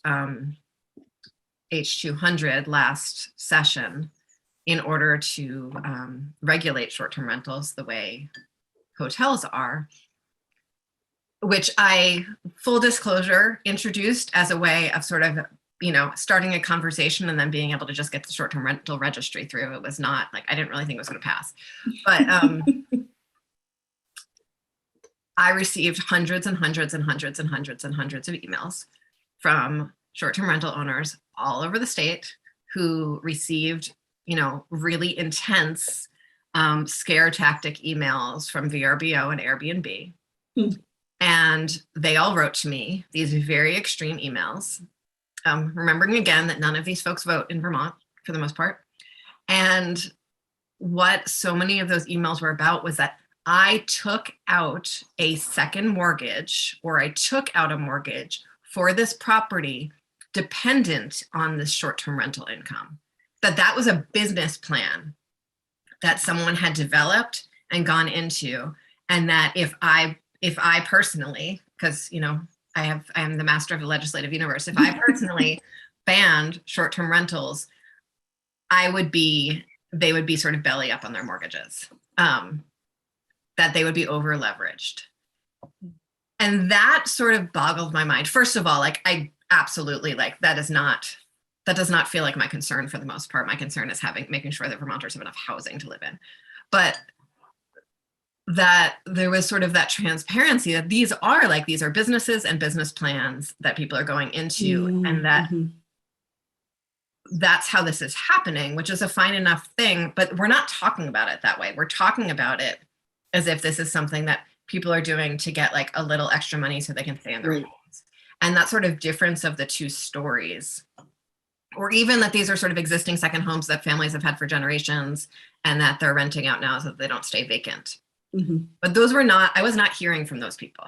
[SPEAKER 2] H200 last session in order to regulate short-term rentals the way hotels are, which I, full disclosure, introduced as a way of sort of, starting a conversation and then being able to just get the short-term rental registry through. It was not like, I didn't really think it was going to pass, but I received hundreds and hundreds and hundreds and hundreds and hundreds of emails from short-term rental owners all over the state who received, really intense scare tactic emails from VRBO and Airbnb. And they all wrote to me these very extreme emails, remembering again that none of these folks vote in Vermont for the most part. And what so many of those emails were about was that I took out a second mortgage, or I took out a mortgage for this property dependent on this short-term rental income. That was a business plan that someone had developed and gone into, and that if I personally, because I am the master of the legislative universe, if I personally banned short-term rentals, they would be sort of belly up on their mortgages, that they would be over leveraged. And that sort of boggled my mind. First of all, I absolutely that does not feel like my concern for the most part. My concern is making sure that Vermonters have enough housing to live in. But that there was sort of that transparency that these are businesses and business plans that people are going into, and that that's how this is happening, which is a fine enough thing, but we're not talking about it that way. We're talking about it as if this is something that people are doing to get a little extra money so they can stay in their homes. And that sort of difference of the two stories, or even that these are sort of existing second homes that families have had for generations and that they're renting out now so that they don't stay vacant. But I was not hearing from those people.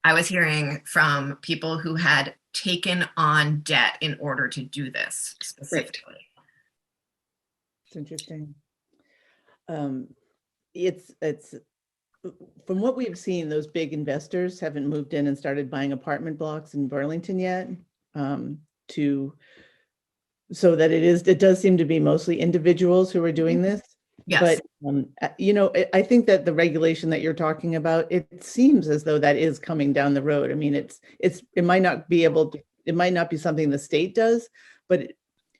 [SPEAKER 2] I was hearing from people who had taken on debt in order to do this specifically.
[SPEAKER 3] It's interesting. It's from what we've seen, those big investors haven't moved in and started buying apartment blocks in Burlington yet, so that it does seem to be mostly individuals who are doing this.
[SPEAKER 2] Yes.
[SPEAKER 3] But, I think that the regulation that you're talking about, it seems as though that is coming down the road. I mean, it might not be something the state does, but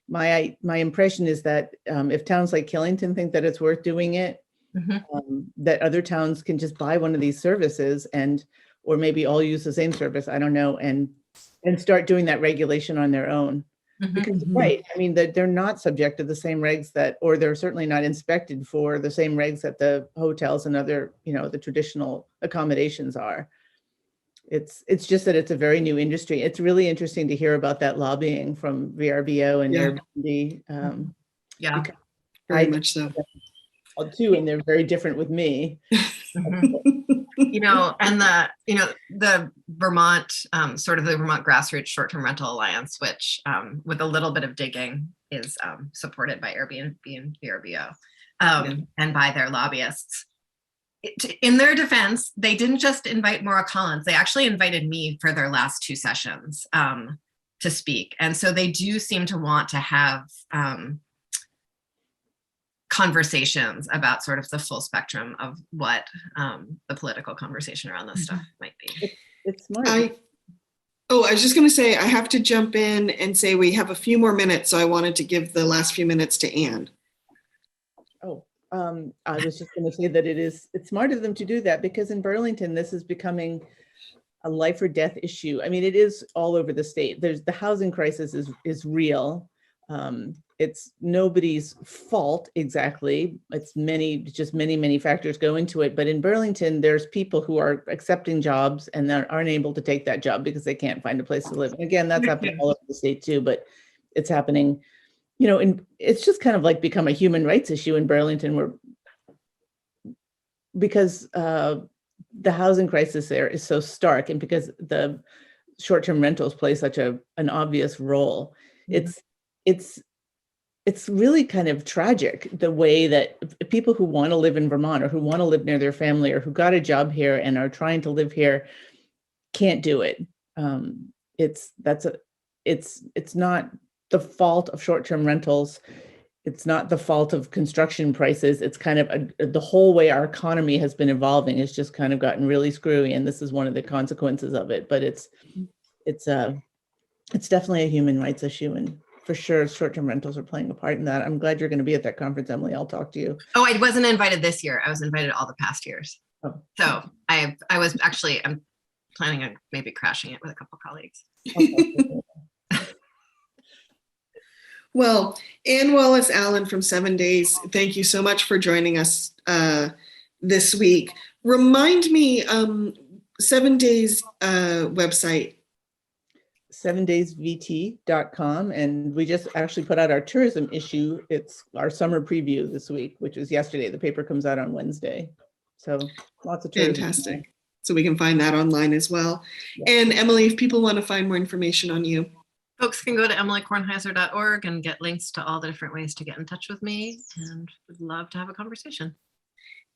[SPEAKER 3] my impression is that if towns like Killington think that it's worth doing it, that other towns can just buy one of these services or maybe all use the same service, I don't know, and start doing that regulation on their own. Because right, I mean, they're not subject to the same regs or they're certainly not inspected for the same regs that the hotels and other, the traditional accommodations are. It's just that it's a very new industry. It's really interesting to hear about that lobbying from VRBO and Airbnb.
[SPEAKER 1] Very much so.
[SPEAKER 3] Too, and they're very different with me.
[SPEAKER 2] And the Vermont, sort of the Vermont Grassroots Short-Term Rental Alliance, which with a little bit of digging is supported by Airbnb and VRBO and by their lobbyists. In their defense, they didn't just invite Maura Collins, they actually invited me for their last 2 sessions to speak. And so they do seem to want to have conversations about sort of the full spectrum of what the political conversation around this stuff might be.
[SPEAKER 3] It's smart.
[SPEAKER 1] I was just going to say, I have to jump in and say we have a few more minutes, so I wanted to give the last few minutes to Anne.
[SPEAKER 3] I was just going to say that it's smart of them to do that, because in Burlington, this is becoming a life or death issue. I mean, it is all over the state. The housing crisis is real. It's nobody's fault exactly. It's many factors go into it. But in Burlington, there's people who are accepting jobs and that aren't able to take that job because they can't find a place to live. And again, that's happening all over the state too, but it's happening, and it's just kind of like become a human rights issue in Burlington, because the housing crisis there is so stark, and because the short-term rentals play such an obvious role. It's really kind of tragic the way that people who want to live in Vermont, or who want to live near their family, or who got a job here and are trying to live here can't do it. It's not the fault of short-term rentals. It's not the fault of construction prices. It's kind of the whole way our economy has been evolving has just kind of gotten really screwy, and this is one of the consequences of it. But it's definitely a human rights issue, and for sure, short-term rentals are playing a part in that. I'm glad you're going to be at that conference, Emily. I'll talk to you.
[SPEAKER 2] Oh, I wasn't invited this year. I was invited all the past years.
[SPEAKER 3] Oh.
[SPEAKER 2] So I'm planning on maybe crashing it with a couple colleagues.
[SPEAKER 1] Well, Anne Wallace Allen from 7Days, thank you so much for joining us this week. Remind me, 7Days website.
[SPEAKER 3] 7daysvt.com, and we just actually put out our tourism issue. It's our summer preview this week, which was yesterday. The paper comes out on Wednesday, so lots of tourism.
[SPEAKER 1] Fantastic. So we can find that online as well.
[SPEAKER 3] Yeah.
[SPEAKER 1] And Emily, if people want to find more information on you,
[SPEAKER 2] folks can go to emilykornheiser.org and get links to all the different ways to get in touch with me, and would love to have a conversation.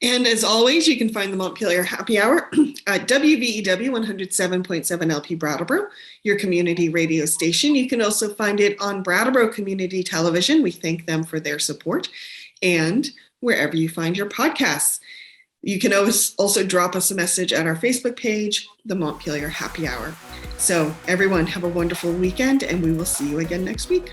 [SPEAKER 1] And as always, you can find the Montpelier Happy Hour at WVEW 107.7 LP Brattleboro, your community radio station. You can also find it on Brattleboro Community Television. We thank them for their support, and wherever you find your podcasts. You can always also drop us a message at our Facebook page, the Montpelier Happy Hour. So everyone, have a wonderful weekend, and we will see you again next week.